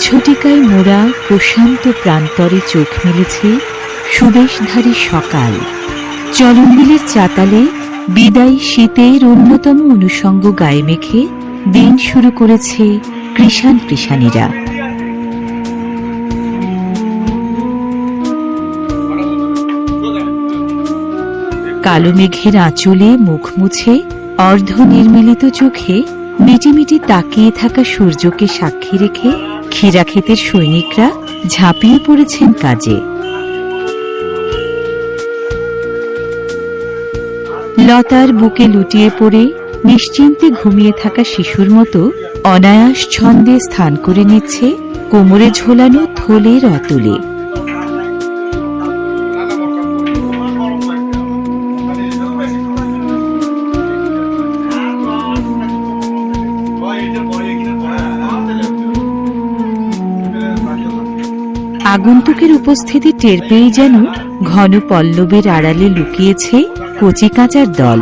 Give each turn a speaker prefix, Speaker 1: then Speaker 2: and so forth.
Speaker 1: ঝটিকায় মোড়া প্রশান্ত প্রান্তরে চোখ মেলেছে সুবেশধারী সকাল। চলনবিলের চাতালে বিদায়ী শীতের অন্যতম অনুষঙ্গ গায়ে মেখে দিন শুরু করেছে কৃষাণ কৃষাণীরা। কালো মেঘের আঁচলে মুখ মুছে অর্ধ নির্মিলিত চোখে মিটিমিটি তাকিয়ে থাকা সূর্যকে সাক্ষী রেখে ক্ষীরাক্ষেতের সৈনিকরা ঝাঁপিয়ে পড়েছেন কাজে। লতার বুকে লুটিয়ে পড়ে নিশ্চিন্তে ঘুমিয়ে থাকা শিশুর মতো অনায়াস ছন্দে স্থান করে নিচ্ছে কোমরে ঝোলানো থলের অতুলে। আগন্তুকের উপস্থিতি টের পেয়ে যেন ঘন পল্লবের আড়ালে লুকিয়েছে কচিকাঁচার দল।